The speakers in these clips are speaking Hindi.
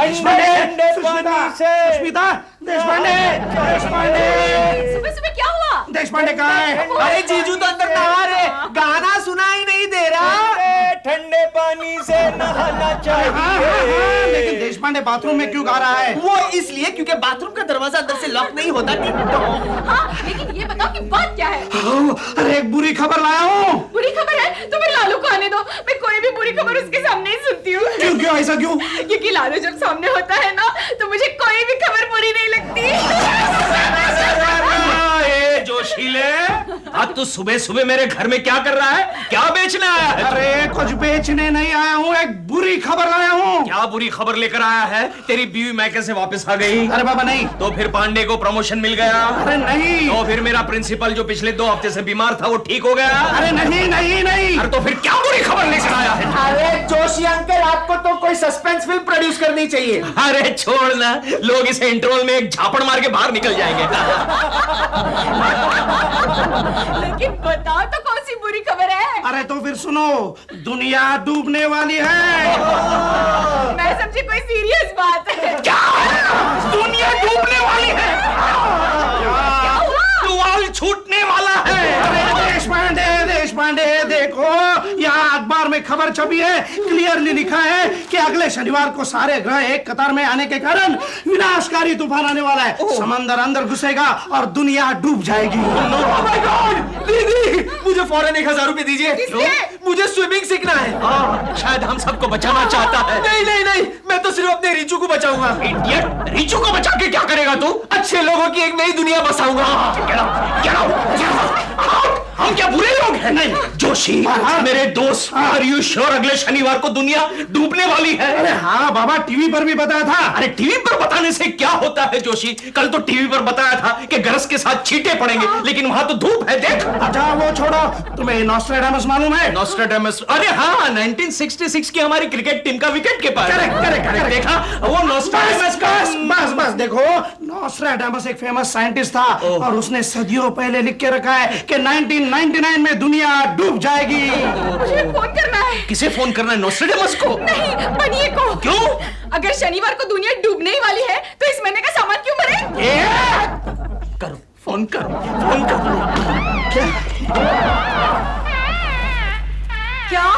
ठंडे पानी से। सुष्मिता, देशपांडे, देशपांडे, सुबह सुबह क्या हुआ? देशपांडे कहाँ है? अरे जीजू तो अंदर नहा रहे, गाना सुना ही नहीं दे रहा। ठंडे पानी से नहाना चाहिए। लेकिन देशपांडे बाथरूम में क्यों गा रहा है? वो इसलिए क्योंकि बाथरूम का दरवाजा अंदर से लॉक नहीं होता। हाँ, लेकिन ये बताओ कि बात क्या है? अरे एक बुरी खबर लाया हूँ। बुरी खबर है तो मैं लालू को आने दो। मैं कोई भी बुरी खबर उसके सामने ही सुनती हूँ। क्यों क्यों ऐसा क्यों? क्योंकि लालू जब सामने होता है ना तो मुझे कोई भी खबर बुरी नहीं लगती। जोशीले, आज तू सुबह सुबह मेरे घर में क्या कर रहा है? क्या बेचने आया है? अरे कुछ बेचने नहीं आया हूँ, एक बुरी खबर लाया हूँ। क्या बुरी खबर लेकर आया है? तेरी बीवी मैके से वापस आ गई? अरे बाबा नहीं। तो फिर पांडे को प्रमोशन मिल गया? अरे नहीं। तो फिर मेरा प्रिंसिपल जो पिछले 2 हफ्ते से बीमार था वो ठीक हो गया? अरे नहीं नहीं नहीं। अरे तो फिर क्या बुरी खबर लेकर आया है? अरे जोशी अंकल, आपको तो कोई सस्पेंस फिल्म प्रोड्यूस करनी चाहिए। अरे छोड़ ना, लोग इसे इंटरवल में एक झापड़ मार के बाहर निकल जाएंगे। लेकिन बताओ तो कौन सी बुरी खबर है? अरे तो फिर सुनो, दुनिया डूबने वाली है। मैं समझी कोई सीरियस बात है। क्या? दुनिया डूबने वाली है? क्या हुआ? टुवाल छूटने वाला है। देशपांडे, देशपांडे देखो, यहाँ अखबार में खबर छपी है, क्लियरली लिखा है कि अगले शनिवार को सारे ग्रह एक कतार में आने के कारण विनाशकारी तूफान आने वाला है। समंदर अंदर घुसेगा और दुनिया डूब जाएगी। Oh my God! दीदी, मुझे फौरन 1000 रुपए दीजिए। मुझे स्विमिंग सीखना है। शायद हम सबको बचाना चाहता है। नहीं नहीं नहीं, मैं तो सिर्फ अपने रिचू को बचाऊंगा। इडियट, रिचू को बचा के क्या करेगा तू? अच्छे लोगों की एक नई दुनिया बसाऊंगा। हम क्या बुरे लोग हैं? नहीं जोशी, मेरे दोस्त, आर यू श्योर अगले शनिवार को दुनिया डूबने वाली है? अरे हाँ बाबा, टीवी पर भी बताया था। अरे टीवी पर बताने से क्या होता है जोशी? कल तो टीवी पर बताया था कि गरज के साथ छींटे पड़ेंगे, लेकिन वहां तो धूप है, देख। अच्छा वो छोड़ो, तुम्हें नॉस्ट्रेडामस मालूम है? नॉस्ट्रेडामस? अरे हाँ, 1966 की हमारी क्रिकेट टीम का wicket keeper. Correct correct correct. देखा वो नॉस्ट्रेडामस का। बस बस देखो, नॉस्ट्रेडामस एक फेमस साइंटिस्ट था और उसने सदियों पहले लिख के रखा है कि 1999 में दुनिया डूब जाएगी। मुझे फोन करना है। किसे फोन करना है? नॉस्ट्रेडामस को? नहीं, बनिए को। क्यों? अगर शनिवार को दुनिया डूबने ही वाली है तो इस महीने का सामान क्यों भरे? करो, फोन करो, फोन करो। क्या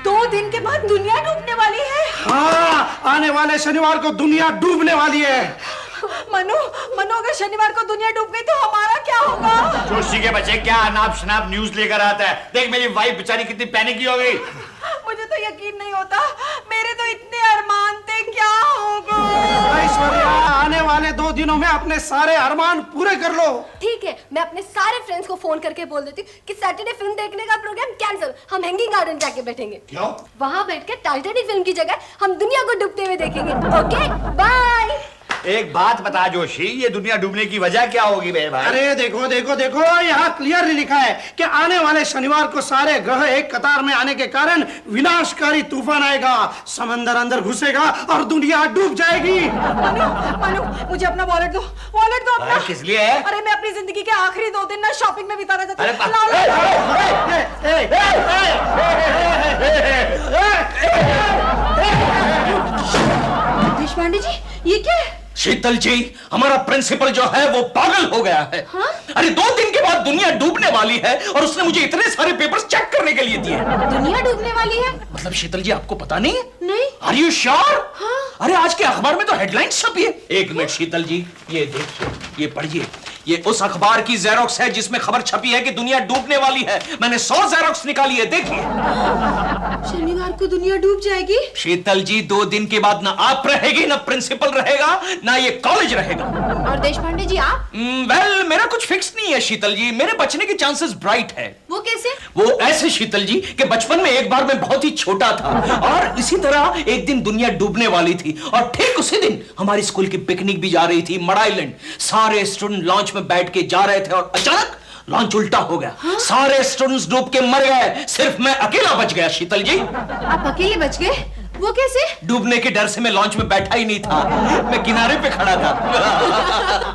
2 दिन के बाद दुनिया डूबने वाली है? हाँ, आने वाले शनिवार को दुनिया डूबने वाली है। मनु, अगर शनिवार को दुनिया डूब गई तो हमारा क्या होगा? जोशी के बच्चे क्या अनाप शनाप न्यूज लेकर आता है? देख मेरी वाइफ बेचारी कितनी पैनिक हो गई। मुझे तो यकीन नहीं होता, मेरे तो इतने अरमान थे, क्या होगा? ऐश्वर्या, आने वाले 2 दिनों में अपने सारे अरमान पूरे कर लो। ठीक है, मैं अपने सारे फ्रेंड्स को फोन करके बोल देती हूँ कि सैटरडे फिल्म देखने का प्रोग्राम कैंसिल, हम हैंगिंग गार्डन जाके बैठेंगे। क्यों? वहाँ बैठ के टाइटैनिक फिल्म की जगह हम दुनिया को डूबते हुए देखेंगे। Okay, bye. एक बात बता जोशी, ये दुनिया डूबने की वजह क्या होगी मेरे भाई? अरे देखो देखो देखो, यहाँ क्लियरली लिखा है कि आने वाले शनिवार को सारे ग्रह एक कतार में आने के कारण विनाशकारी तूफान आएगा, समंदर अंदर घुसेगा और दुनिया डूब जाएगी। मनु, मुझे अपना वॉलेट दो, वॉलेट दो अपना। किस लिए है? अरे मैं अपनी जिंदगी के आखिरी 2 दिन ना शॉपिंग में बिताना चाहती हूँ। देशपांडे जी, ये क्या है? शीतल जी, हमारा प्रिंसिपल जो है वो पागल हो गया है। हाँ? अरे 2 दिन के बाद दुनिया डूबने वाली है और उसने मुझे इतने सारे पेपर्स चेक करने के लिए दिए। दुनिया डूबने वाली है? मतलब शीतल जी आपको पता नहीं है? नहीं। Are you sure? हाँ। अरे आज के अखबार में तो हेडलाइंस छपी है। एक मिनट शीतल जी, ये देखिए, ये पढ़िए। ये उस अखबार की जेरोक्स है जिसमें खबर छपी है कि दुनिया डूबने वाली है। मैंने 100 जेरोक्स निकाली है, देखिए। शनिवार को दुनिया डूब जाएगी? शीतल जी, 2 दिन के बाद ना आप रहेगी, ना प्रिंसिपल रहेगा, ना ये कॉलेज रहेगा। और देशपांडे जी आप? वेल, मेरा कुछ फिक्स नहीं है शीतल जी, मेरे बचने के चांसेस ब्राइट है। वो कैसे? वो ऐसे शीतल जी कि बचपन में एक बार मैं बहुत ही छोटा था और इसी तरह एक दिन दुनिया डूबने वाली थी और ठीक उसी दिन हमारी स्कूल की पिकनिक भी जा रही थी मड आइलैंड। सारे स्टूडेंट लॉन्च में बैठ के जा रहे थे और अचानक लॉन्च उल्टा हो गया। हाँ? सारे स्टूडेंट्स डूब के मर गए, सिर्फ मैं अकेला बच गया शीतल जी। आप अकेले बच गए? वो कैसे? डूबने के डर से मैं लॉन्च में बैठा ही नहीं था, मैं किनारे पे खड़ा था।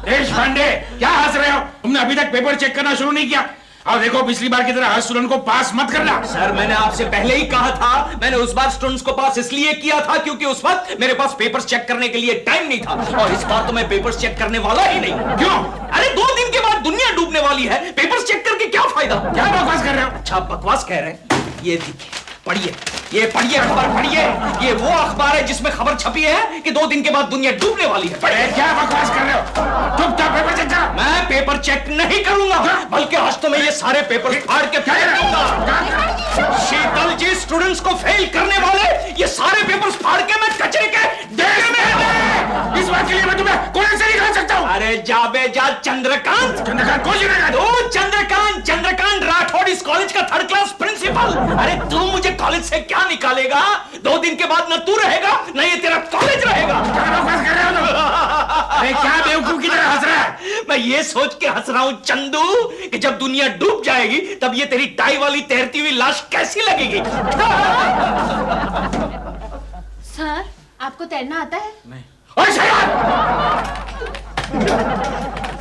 देशपांडे, क्या हंस रहे हो? तुमने अभी तक पेपर चेक करना शुरू नहीं किया? अब देखो पिछली बार की तरह हर स्टूडेंट को पास मत करना। सर मैंने आपसे पहले ही कहा था, मैंने उस बार स्टूडेंट्स को पास इसलिए किया था क्योंकि उस वक्त मेरे पास पेपर्स चेक करने के लिए टाइम नहीं था, और इस बार तो मैं पेपर्स चेक करने वाला ही नहीं। क्यों? अरे 2 दिन के बाद दुनिया डूबने वाली है, पेपर्स चेक करके क्या फायदा? क्या बकवास कर रहे हो? अच्छा बकवास कह रहे हैं? ये देखिए, पढ़िए, ये पढ़िए अखबार पढ़िए। ये वो अखबार है जिसमें खबर छपी है कि 2 दिन के बाद दुनिया डूबने वाली है। अरे क्या बकवास कर रहे हो? चुपचाप पेपर चेक करो। मैं पेपर चेक नहीं करूंगा, बल्कि आज तो मैं ये सारे पेपर फाड़ के फेंक दूंगा। शीतल जी, स्टूडेंट्स को फेल करने वाले ये सारे पेपर्स फाड़ के मैं कचरे के ढेर में। इस बात के लिए मैं तुम्हें कॉलेज से निकाल सकता हूँ। अरे जाबे जा चंद्रकांत। चंद्रकांत कौन सी तू चंद्रकांत राठौड़, इस कॉलेज का 3rd क्लास प्रिंसिपल। अरे तू मुझे कॉलेज से क्या निकालेगा? 2 दिन के बाद न तू रहेगा न ये तेरा कॉलेज रहेगा। क्या बकवास कर रहे हो तुम? अरे क्या बेवकूफ की तरह हंस रहा है? मैं ये सोच के हंस रहा हूं चंदू कि जब दुनिया डूब जाएगी तब ये तेरी टाई वाली तैरती हुई लाश कैसी लगेगी। सर आपको तैरना आता है? ओए शैतान!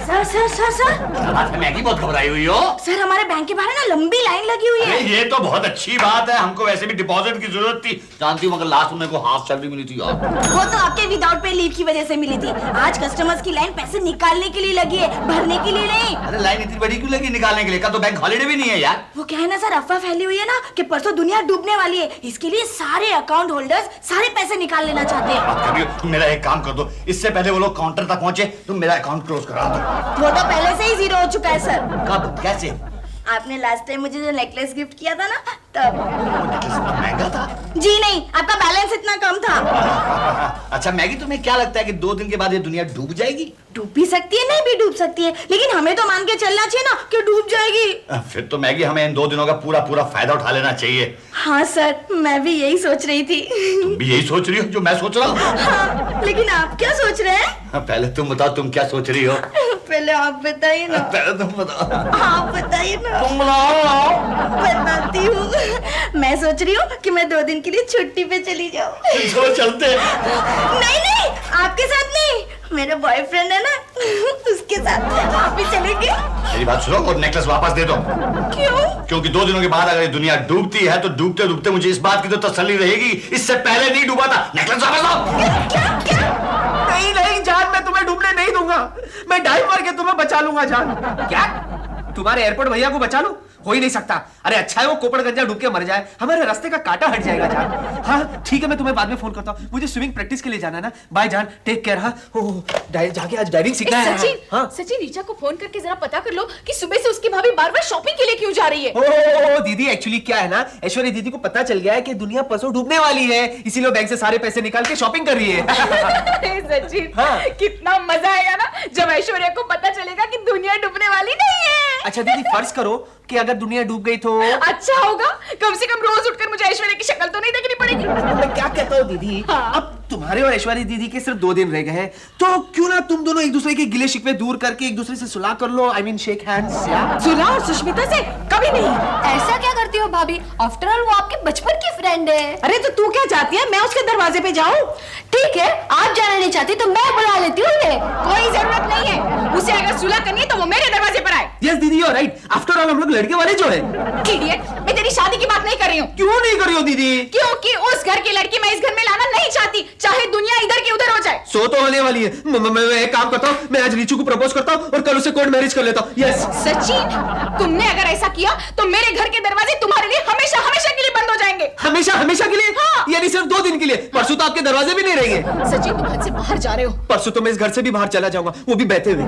Sir sir sir sir Maggi बहुत घबराई हुई हो। सर हमारे बैंक के बाहर ना लंबी लाइन लगी हुई है। ये तो बहुत अच्छी बात है, हमको वैसे भी डिपॉजिट की जरूरत थी, जानती हूँ, मगर लास्ट में मेरे को हाफ सैलरी मिली थी यार। वो तो आपके विदाउट पे लीव की वजह से मिली थी। आज कस्टमर्स की लाइन पैसे निकालने के लिए लगी है, भरने के लिए नहीं। अरे लाइन इतनी बड़ी क्यों लगी निकालने के लिए? कल तो बैंक हॉलिडे भी नहीं है यार। वो क्या है ना सर, अफवाह फैली हुई है ना कि परसों दुनिया डूबने वाली है, इसके लिए सारे अकाउंट होल्डर्स सारे पैसे निकाल लेना चाहते हैं। बात कर रही हो? तुम मेरा एक काम कर दो, इससे पहले वो लोग काउंटर तक पहुंचे तुम मेरा अकाउंट क्लोज करा दो। वो तो पहले से ही जीरो हो चुका है सर। कब? कैसे? आपने लास्ट टाइम मुझे जो नेकलेस गिफ्ट किया था ना, तब। महंगा था? जी नहीं, आपका बैलेंस इतना कम था। अच्छा मैगी, तुम्हें क्या लगता है कि 2 दिन के बाद ये दुनिया डूब जाएगी? डूब भी सकती है, नहीं भी डूब सकती है, लेकिन हमें तो मान के चलना चाहिए ना कि डूब जाएगी। फिर तो मैगी हमें इन 2 दिनों का पूरा पूरा फायदा उठा लेना चाहिए। हाँ सर, मैं भी यही सोच रही थी। तुम भी यही सोच रही हो जो मैं सोच रहा हूँ? हाँ, लेकिन आप क्या सोच रहे हैं? पहले तुम बताओ, तुम क्या सोच रही हो? पहले आप बताइए ना। पहले तुम बताओ। आप बताइए ना। तुम बताओ। बताती हूँ। मैं सोच रही हूँ कि मैं 2 दिन के लिए छुट्टी पे चली जाऊँ। चलो चलते। नहीं नहीं, आपके साथ नहीं, मेरा बॉयफ्रेंड है ना, उसके साथ। आप भी चलेंगे? मेरी बात सुनो और नेकलेस वापस दे दो। क्यों? क्योंकि 2 दिनों के बाद अगर ये दुनिया डूबती है तो डूबते डूबते मुझे इस बात की तो तसल्ली रहेगी, इससे पहले नहीं डूबा था। नेकलेस वापस दो। क्या क्या? नहीं नहीं जान, मैं तुम्हें डूबने नहीं दूंगा। मैं डाइव मार के तुम्हें बचा लूंगा जान। क्या? तुम्हारे एयरपोर्ट भैया को बचा लूं? हो ही नहीं सकता। अरे अच्छा है वो कोपड़गंजा डूब के मर जाए, हमारे रास्ते का कांटा हट जाएगा जान। हाँ ठीक है, मैं तुम्हें बाद में फोन करता हूँ, मुझे स्विमिंग प्रैक्टिस के लिए जाना है ना। बाय जान, टेक केयर। हाँ जाके आज डाइविंग सीखना है। सचिन, हाँ सचिन रीचा को फोन करके जरा पता कर लो कि सुबह से उसकी भाभी बार-बार शॉपिंग के लिए क्यों जा रही है। ओ दीदी, एक्चुअली क्या है ना, ऐश्वर्या दीदी को पता चल गया है कि दुनिया परसों डूबने वाली है, इसीलिए बैंक से सारे पैसे निकाल के शॉपिंग कर रही है। सचिन, हाँ। कितना मजा आएगा ना जब ऐश्वर्या को पता चलेगा कि दुनिया डूबने वाली नहीं है। अच्छा दीदी, फर्ज करो कि अगर दुनिया डूब गई तो? अच्छा होगा, कम से कम रोज उठकर मुझे ऐश्वर्या की शक्ल तो नहीं देखनी पड़ेगी। मैं क्या कहता हूँ दीदी, अब तुम्हारे और ऐश्वर्या दीदी के सिर्फ 2 दिन रह गए हैं, तो क्यों ना तुम दोनों एक दूसरे के गिले शिकवे दूर करके एक दूसरे से सुलह कर लो। I mean shake hands. या सुलह और सुष्मिता से कभी नहीं। ऐसा क्या करती हो भाभी? आफ्टर ऑल वो आपके बचपन की फ्रेंड है। अरे तो तू क्या चाहती है, मैं उसके दरवाजे पे जाऊं? ठीक है, आप जाना नहीं चाहती तो मैं बुला लेती हूँ उन्हें। कोई जरूरत नहीं है, उसे अगर सुलह करनी है तो वो मेरे दरवाजे पर आए। यस दीदी, you are right. After all हम लोग लड़के वाले जो है। इडियट, मैं तेरी शादी की बात नहीं कर रही हूँ। क्यों नहीं करी हो दीदी? क्योंकि उस घर की लड़की मैं इस घर में लाना नहीं चाहती, चाहे दुनिया इधर की उधर हो जाए। सो तो होने वाली है। मैं एक काम करता हूँ, मैं आज रीचू को प्रपोज करता हूँ और कल उसे कोर्ट मैरिज कर लेता हूँ। यस सचिन, तुमने अगर ऐसा किया तो मेरे घर के दरवाजे तुम्हारे लिए हमेशा हमेशा के लिए बंद हो जाएंगे। हमेशा हमेशा के लिए? हाँ। यानी सिर्फ 2 दिन के लिए? परसों तो आपके दरवाजे भी नहीं रहेंगे। सचिन, तुम हद से बाहर जा रहे हो। परसों तो मैं इस घर से भी बाहर चला जाऊंगा, वो भी बहते हुए।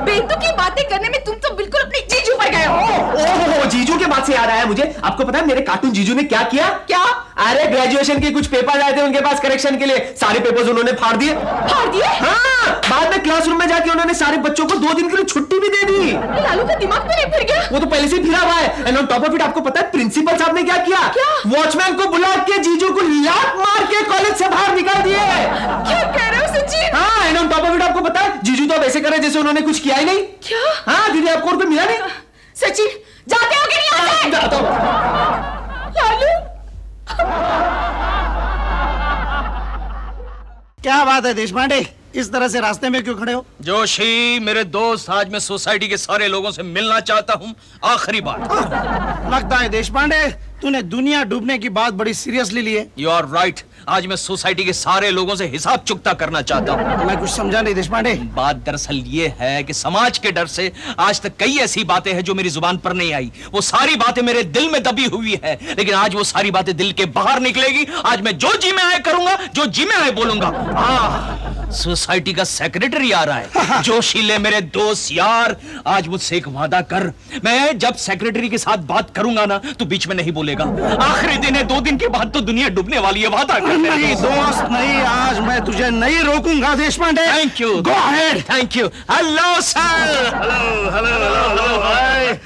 बेतु की बातें करने में तुम तो बिल्कुल अपनी जीजू पर गए हो। ओहो, जीजू के बात से याद आया मुझे। आपको पता है मेरे कार्टून जीजू ने क्या किया? क्या? अरे ग्रेजुएशन के कुछ पेपर आए थे उनके पास करेक्शन के लिए, सारे पेपर्स उन्होंने फाड़ दिए। फाड़ दिए? हाँ, बाद में क्लासरूम में जाके उन्होंने सारे बच्चों को 2 दिन के लिए छुट्टी भी दे दी। लालू का दिमाग में नहीं फिर गया? वो तो पहले से ही फिरा हुआ है। And on top of it, आपको पता है प्रिंसिपल साहब ने क्या किया? क्या? वॉचमैन को बुला के जीजू को लात मार के कॉलेज से बाहर निकाल दिए। क्या कह रहे हो सचिन? हाँ, and on top of it, आपको पता है जीजू तो अब ऐसे करे जैसे उन्होंने कुछ किया ही नहीं। क्या? हाँ दीदी, आपको और कोई मिला नहीं? सचिन, जाते हो कि नहीं आते? जाता हूँ। लालू, क्या बात है देशपांडे, इस तरह से रास्ते में क्यों खड़े हो? जोशी मेरे दोस्त, आज मैं सोसाइटी के सारे लोगों से मिलना चाहता हूँ। आखिरी बात। लगता है देश पांडे तूने दुनिया डूबने की बात बड़ी सीरियसली ली है। You are right. आज मैं सोसाइटी के सारे लोगों से हिसाब चुकता करना चाहता हूँ। मैं कुछ समझा नहीं देश पांडे। बात दरअसल ये है कि समाज के डर से आज तक कई ऐसी बातें हैं जो मेरी जुबान पर नहीं आई। वो सारी बातें मेरे दिल में दबी हुई है, लेकिन आज वो सारी बातें दिल के बाहर निकलेगी। आज मैं जो जी में आए करूंगा, जो जी में आए बोलूंगा। सोसाइटी का सेक्रेटरी आ रहा है। जोशीले मेरे दोस्त यार, आज मुझसे एक वादा कर। मैं जब सेक्रेटरी के साथ बात करूंगा ना, तो बीच में नहीं बोलेगा। आखिरी दिन है, 2 दिन के बाद तो दुनिया डूबने वाली है। वादा कर। नहीं दोस्त नहीं, आज मैं तुझे नहीं रोकूंगा Deshpande. Thank you. Go ahead. Thank you. Hello sir. Hello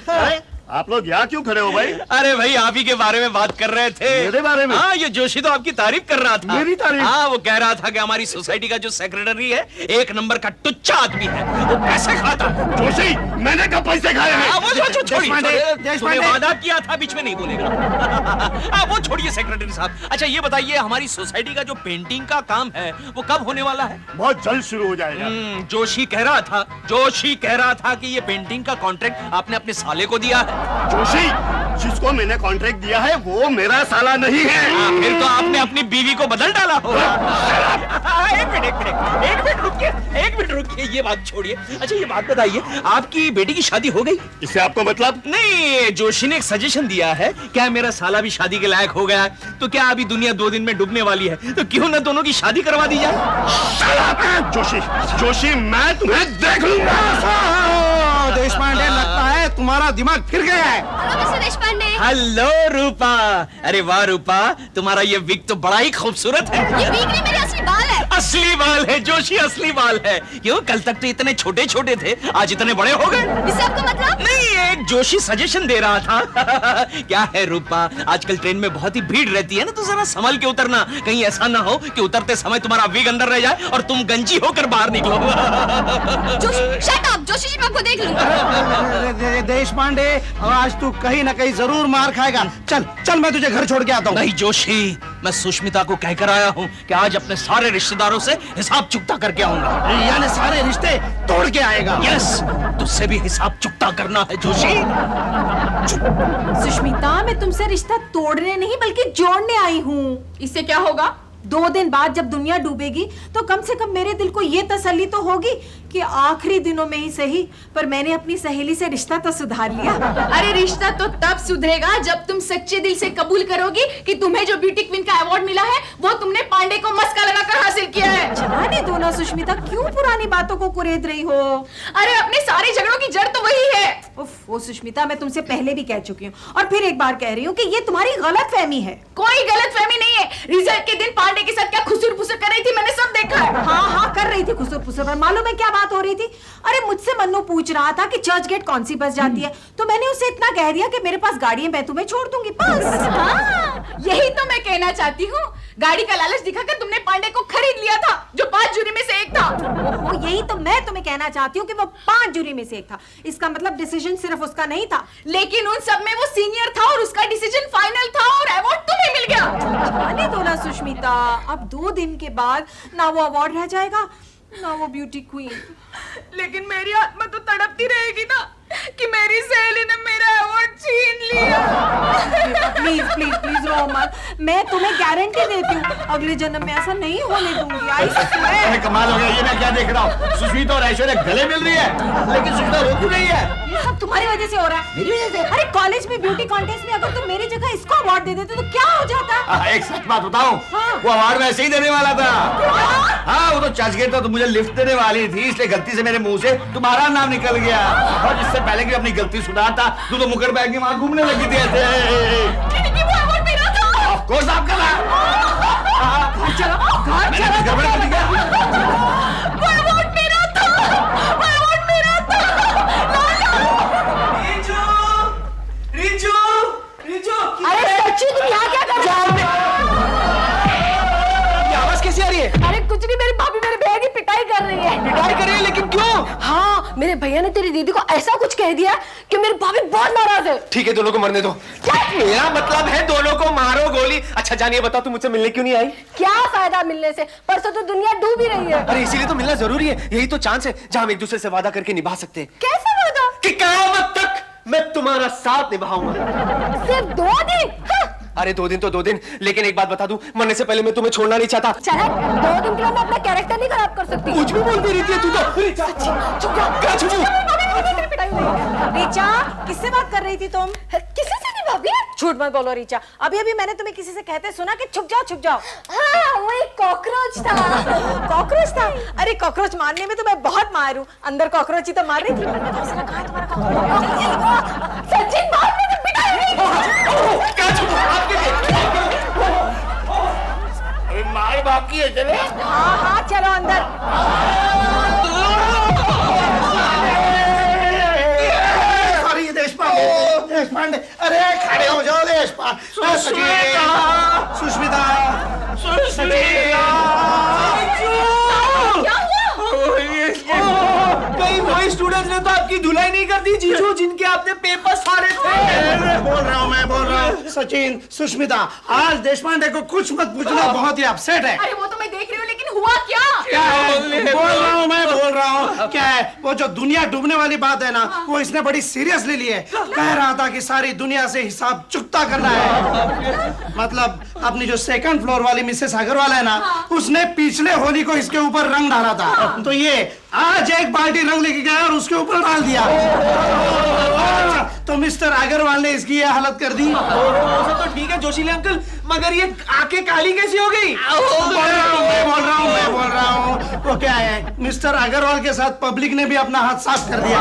भाई। आप लोग यहाँ क्यों खड़े हो भाई? अरे भाई, आप ही के बारे में बात कर रहे थे। मेरे बारे में? हाँ, ये जोशी तो आपकी तारीफ कर रहा था। मेरी तारीफ? हाँ, वो कह रहा था कि हमारी सोसाइटी का जो सेक्रेटरी है, 1 नंबर का टुच्चा आदमी है। वो पैसे खाता। जोशी, मैंने कब पैसे खाए हैं? वो छोड़िए। देश तूने पांडे। वादा किया था, बीच में नहीं बोलेगा। वो छोड़िए सेक्रेटरी साहब। अच्छा ये बताइए, हमारी सोसाइटी का जो पेंटिंग का काम है, वो कब होने वाला है? बहुत जल्द शुरू हो जाएगा। जोशी कह रहा था कि ये पेंटिंग का कॉन्ट्रैक्ट आपने अपने साले को दिया है। जोशी, जिसको मैंने कॉन्ट्रैक्ट दिया है वो मेरा साला नहीं है। फिर तो आपने अपनी बीवी को बदल डाला होगा। एक मिनट रुकिए, ये बात छोड़िए। अच्छा ये बात बताइए, आपकी बेटी की शादी हो गई? इससे आपको मतलब? नहीं, जोशी ने एक सजेशन दिया है, क्या मेरा साला भी शादी के लायक हो गया है, तो क्या अभी दुनिया 2 दिन में डूबने वाली है, तो क्यों ना दोनों की शादी करवा दी जाए? जोशी, मैं तुम्हें देख लूंगा। देश पांडे, लगता है तुम्हारा दिमाग फिर गया है। Hello mister Deshpande. हेलो रूपा। अरे वाह रूपा, तुम्हारा ये विग तो बड़ा ही खूबसूरत है। ये विग नहीं, मेरे असली बाल है। असली बाल है जोशी, असली बाल है। क्यों, कल तक तो इतने छोटे छोटे थे, आज इतने बड़े हो गए। इससे आपका मतलब? नहीं, एक जोशी सजेशन दे रहा था। क्या है रूपा, आजकल ट्रेन में बहुत ही भीड़ रहती है ना, तो जरा संभल के उतरना। कहीं ऐसा ना हो कि उतरते समय तुम्हारा विग अंदर रह जाए और तुम गंजी होकर बाहर निकलो। Joshi, shut up. जोशी जी, मैं आपको देख लूंगा। देश पांडे, आज तू कहीं ना कहीं जरूर मार खाएगा। चल चल, मैं तुझे घर छोड़ के आता हूँ। नहीं जोशी, मैं सुष्मिता को कहकर आया हूँ कि आज अपने सारे रिश्तेदारों से हिसाब चुकता करके आऊंगा। यानी सारे रिश्ते तोड़ के आएगा। यस, तुझसे भी हिसाब चुकता करना है जोशी। सुष्मिता, मैं तुमसे रिश्ता तोड़ने नहीं बल्कि जोड़ने आई हूँ। इससे क्या होगा? 2 दिन बाद जब दुनिया डूबेगी तो कम से कम मेरे दिल को ये तसल्ली तो होगी कि आखिरी दिनों में ही सही, पर मैंने अपनी सहेली से रिश्ता तो सुधार लिया। अरे रिश्ता तो तब सुधरेगा जब तुम सच्चे दिल से कबूल करोगी कि तुम्हें जो ब्यूटी क्वीन का अवार्ड मिला है वो तुमने पांडे को मस्का लगाकर हासिल किया है। जाने दो ना सुष्मिता, क्यों पुरानी बातों को कुरेद रही हो? अरे अपने सारे झगड़ों की जड़ तो वही है। उफ, वो सुष्मिता, मैं तुमसे पहले भी कह चुकी हूँ और फिर एक बार कह रही हूँ कि ये तुम्हारी गलतफहमी है। कोई गलतफहमी नहीं है। रिजल्ट के दिन पांडे के साथ क्या खुसुर फुसुर कर रही थी, मैंने सब देखा है। हाँ, कर रही थी खुसुर फुसुर, पर मालूम है क्या बात हो रही थी? अरे मुझसे मन्नू पूछ रहा था कि चर्च गेट कौन सी बस जाती है, तो मैंने उसे इतना कह दिया कि मेरे पास गाड़ी है, मैं तुम्हें छोड़ दूंगी, बस। हाँ, यही तो मैं कहना चाहती हूँ। गाड़ी का लालच दिखाकर तुमने पांडे को खरीद लिया था, जो 5 जूरी में से एक था। ओहो, यही तो मैं तुम्हें कहना चाहती हूँ कि वो 5 जूरी में से एक था। इसका मतलब डिसीजन सिर्फ उसका नहीं था, लेकिन उन सब में वो सीनियर था और उसका डिसीजन फाइनल था और अवार्ड तुम्हें मिल गया। जाने दो ना सुष्मिता, अब 2 दिन के बाद ना वो अवार्ड रह जाएगा ना वो ब्यूटी क्वीन। लेकिन मेरी आत्मा तो तड़पती रहेगी ना कि मेरी सहेली ने मेरा अवार्ड छीन लिया। प्लीज प्लीज प्लीज रो मत, मैं तुम्हें गारंटी देती हूँ अगले जन्म में ऐसा नहीं होने दूंगी। आई अरे कमाल हो गया, ये मैं क्या देख रहा हूँ? सुष्मिता और ऐश्वर्या गले मिल रही है, लेकिन सुष्मिता रो क्यों रही है? ये सब तुम्हारी वजह से हो रहा है। मेरी वजह से? अरे कॉलेज में ब्यूटी कॉन्टेस्ट में अगर तुम मेरी जगह इसको अवार्ड दे देते तो क्या हो जाता? एक सच बात बताऊं, वो अवार्ड वैसे ही देने वाला था। हाँ, वो तो चर्च गेट था, तो मुझे लिफ्ट देने वाली थी, इसलिए गलती से मेरे मुंह से तुम्हारा नाम निकल गया। और जिससे पहले कि अपनी गलती सुधारता, तू तो मुकर बैग के वहां घूमने लगी थी ऐसे। वो अवार्ड मेरा था। ऑफ कोर्स आपका था। घर चलो, गड़बड़ कर दी क्या? वो अवार्ड मेरा था। वो अवार्ड मेरा था। रिजू, अरे सच्ची तुम यहाँ क्या कर रहे हो? आवाज कैसी आ रही है? अरे कुछ नहीं, मेरी भाभी मेरे भैया की पिटाई कर रही है। पिटाई कर रही है, लेकिन क्यों? हाँ, मेरे भैया ने तेरी दीदी को ऐसा कुछ कह दिया कि मेरी भाभी बहुत नाराज है। ठीक है, दोनों को मरने दो। मेरा मतलब है दोनों को मारो गोली। अच्छा जान, ये बताओ तुम मुझसे मिलने क्यों नहीं आई? क्या फायदा मिलने से, परसों तो दुनिया डूब ही रही है। अरे इसीलिए तो मिलना जरूरी है, यही तो चांस है जहां हम एक दूसरे से वादा करके निभा सकते हैं कैसा वादा? कि क़यामत तक मैं तुम्हारा साथ निभाऊंगा। सिर्फ 2 दिन? हाँ। अरे 2 दिन तो 2 दिन, लेकिन एक बात बता दूं, मरने से पहले मैं तुम्हें छोड़ना नहीं चाहता। चल 2 दिन के लिए मैं अपना कैरेक्टर नहीं खराब कर सकती। कुछ भी बोलती रहती है तू तो। चुप जा। क्या चुप? तेरी पिटाई हुई। रीचा, किससे बात कर रही थी तुम? किसी से नहीं भाभी। झूठ मत बोलो रीचा, अभी अभी मैंने तुम्हें किसी से कहते सुना कि छुप जाओ छुप जाओ। हाँ, वो एक कॉकरोच था। कॉकरोच था? अरे कॉकरोच मारने में तो मैं बहुत मार हूँ, अंदर कॉकरोच ही तो मार रही थी। कहाँ है तुम्हारा कॉकरोच? सचिन बाहर में तो पिटाई हुई। क्या चुप? अभी मार बाकी है, चले। हाँ हाँ चलो अंदर। सॉरी देश पांडे, अरे खड़े हो जाओ सुष्मिता, कहीं वही स्टूडेंट्स ने तो आपकी धुलाई नहीं कर दी जीजू, जिनके आपने पेपर सारे थे। बोल रहा हूँ सचिन, सुष्मिता, आज देश पांडे को कुछ मत पूछना, बहुत ही अपसेट है। अरे वो तो मैं देख रही हूँ, लेकिन हुआ क्या? क्या है? बोल रहा हूँ क्या है, वो जो दुनिया डूबने वाली बात है ना, वो इसने बड़ी सीरियसली ली है। कह रहा था कि सारी दुनिया से हिसाब चुकता करना है। मतलब अपनी जो 2nd फ्लोर वाली मिसेस अग्रवाल है ना, उसने पिछले होली को इसके ऊपर रंग डाला था, तो ये आज एक बाल्टी रंग लेके गया और उसके ऊपर डाल दिया। तो मिस्टर अग्रवाल ने इसकी ये हालत कर दी। सब तो ठीक है जोशीले अंकल, मगर ये आंखें काली कैसी हो गई? मैं बोल रहा हूँ वो क्या है, मिस्टर अग्रवाल के साथ पब्लिक ने भी अपना हाथ साफ कर दिया।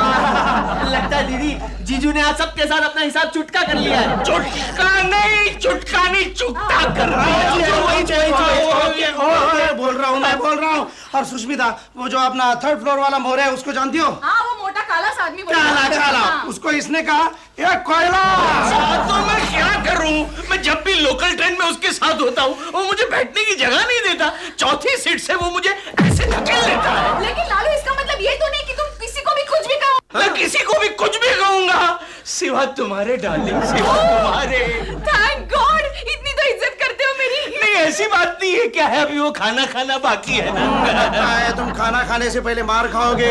लगता है दीदी जीजू ने आज सबके साथ अपना हिसाब चुटका कर लिया है। चुटका नहीं, चुकता कर रहा है। मैं बोल रहा हूँ। और सुष्मिता, वो जो अपना 3rd फ्लोर वाला मोर है, उसको जानती हो? हाँ, वो मोटा काला सा आदमी। काला, उसको इसने कहा ये कोयला। तो मैं क्या करूं? मैं जब भी लोकल ट्रेन में उसके साथ होता हूँ, वो मुझे बैठने की जगह नहीं देता। 4थी सीट से वो मुझे ऐसे धकेल लेता है। लेकिन लालू, इसका मतलब ये तो नहीं कि तुम किसी को भी कुछ भी कहो। मैं किसी को भी कुछ भी कहूंगा, सिवा तुम्हारे डार्लिंग, सिवा तुम्हारे। थैंक गॉड, इतनी तो इज्जत करते हो मेरी। नहीं ऐसी बात नहीं है, क्या है, अभी वो खाना बाकी है ना। तुम खाना खाने से पहले मार खाओगे।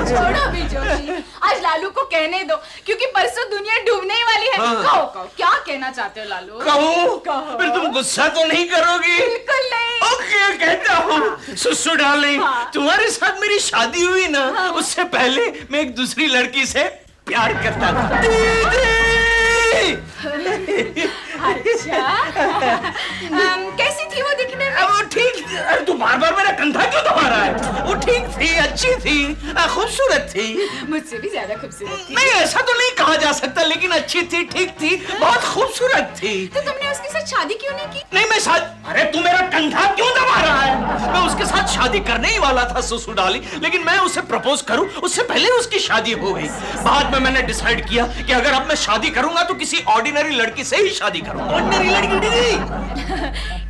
छोड़ो भी जोशी, आज लालू को कहने दो, क्योंकि परसों दुनिया डूबने ही वाली है। कहो क्या कहना चाहते हो लालू? कहूं? फिर तुम गुस्सा तो नहीं करोगी? बिल्कुल नहीं। ओके, कहता हूँ। सुसु डार्लिंग, तुम्हारे साथ मेरी शादी हुई ना, उससे पहले मैं एक दूसरी लड़की से प्यार करता था। अच्छा, कैसी थी वो दिखने में? वो ठीक, अरे तू बार मेरा कंधा क्यों दबा रहा है? वो ठीक थी, अच्छी थी, खूबसूरत थी। मुझसे भी ज्यादा खूबसूरत थी। नहीं ऐसा तो नहीं कहा जा सकता, लेकिन अच्छी थी, ठीक थी, बहुत खूबसूरत थी। तो तुमने उसके साथ शादी क्यों नहीं की? नहीं मैं अरे तू मेरा कंधा क्यों दबा रहा है? मैं उसके साथ शादी करने ही वाला था सुसु डाली, लेकिन मैं उसे प्रपोज करूं उससे पहले उसकी शादी हो गई। बाद में मैंने डिसाइड किया कि अगर अब मैं शादी करूंगा तो किसी ऑर्डिनरी लड़की से ही शादी करूंगा। ऑर्डिनरी लड़की नहीं।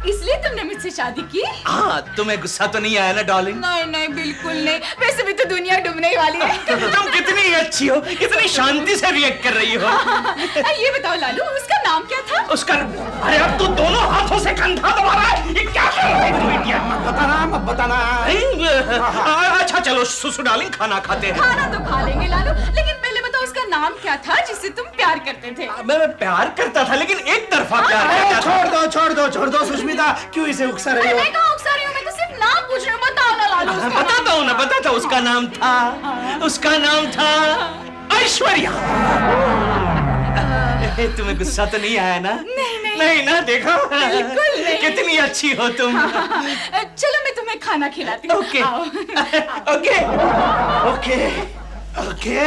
इसलिए तुमने मुझसे शादी की? हाँ, तुम्हें गुस्सा तो नहीं आया ना डार्लिंग? नहीं बिल्कुल नहीं, वैसे भी तो दुनिया डूबने ही वाली है। तुम कितनी अच्छी हो, कितनी शांति से रिएक्ट कर रही हो। ये बताओ लालू, उसका नाम क्या था? उसका, अरे अब तू दोनों हाथों से कंधा दबा रहा है, ये क्या कर रहा है तू इंडिया? मत बताना। अच्छा चलो सुसु डार्लिंग, खाना खाते हैं। खाना तो खा लेंगे लालू, लेकिन पहले बताओ उसका नाम क्या था जिससे तुम प्यार करते थे? मैं प्यार करता था, लेकिन एक तरफा प्यार करता था। छोड़ दो सुष्मिता, क्यों इसे उकसा रही हो? मैं कहाँ उकसा रही हूँ, मैं तो सिर्फ नाम पूछ रही हूँ। बताओ ना लालू उसका बताता हूँ ना, बताता हूँ। उसका नाम था ऐश्वर्या। तुम्हें गुस्सा तो नहीं आया ना? नहीं ना, देखो बिल्कुल नहीं। कितनी अच्छी हो तुम। चलो मैं तुम्हें खाना खिलाती हूँ। ओके आओ। Okay okay okay.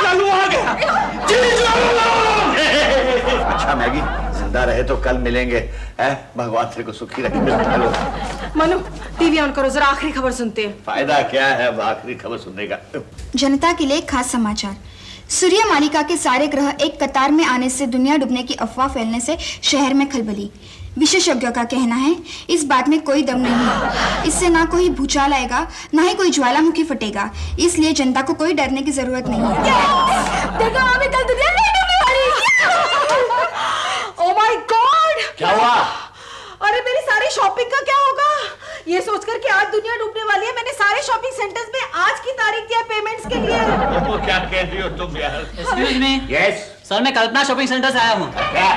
लालू आ गया। अच्छा मैगी, जिंदा रहे तो कल मिलेंगे। भगवान तेरे को सुखी रखे। चलो मनु, टीवी ऑन करो, जरा आखिरी खबर सुनते हैं। फायदा क्या है अब आखिरी खबर सुनने का? जनता के लिए खास समाचार। सूर्य मालिका के सारे ग्रह एक कतार में आने से दुनिया डूबने की अफवाह फैलने से शहर में खलबली। विशेषज्ञों का कहना है इस बात में कोई दम नहीं है। इससे ना कोई भूचाल आएगा, ना ही कोई ज्वालामुखी फटेगा। इसलिए जनता को कोई डरने की जरूरत नहीं है। देखो अभी कल दुनिया नहीं डूबने वाली। Oh my God! क्या हुआ? अरे मेरी सारी शॉपिंग का क्या होगा? ये सोचकर कि आज दुनिया डूबने वाली है, मैंने सारे शॉपिंग सेंटर्स में आज की तारीख दिया पेमेंट्स के लिए। वो क्या कह रही हो तुम यार? Excuse me yes. सर, मैं कल्पना शॉपिंग सेंटर से आया हूँ। क्या?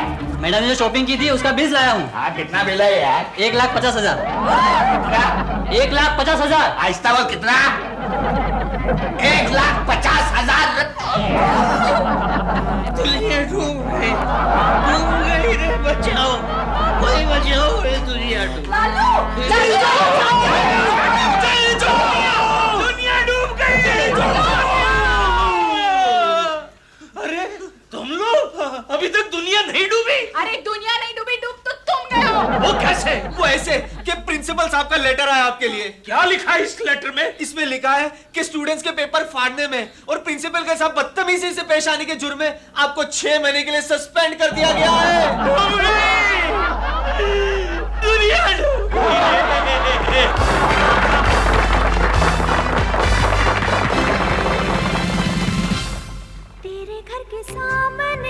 मैडम ने जो शॉपिंग की थी उसका बिल लाया हूँ। हाँ, कितना बिल है यार? 1,50,000। क्या? 1,50,000। आहिस्ता बोल, कितना? 1,50,000। दुनिया डूब गई रे, बचाओ, कोई बचाओ रे, दुनिया डूब दुनिया डूब गई। अरे तुम लोग, अभी तक दुनिया नहीं डूबी? अरे दुनिया नहीं डूबी, डूब तो तुम गए हो। वो कैसे? वो ऐसे कि प्रिंसिपल साहब का लेटर आया आपके लिए। क्या लिखा है इस लेटर में? इसमें लिखा है कि स्टूडेंट्स के पेपर फाड़ने में और प्रिंसिपल के साथ बदतमीजी से पेश आने के जुर्म में आपको 6 महीने के लिए सस्पेंड कर दिया गया है। दुनिया डूब गई। तेरे घर के सामने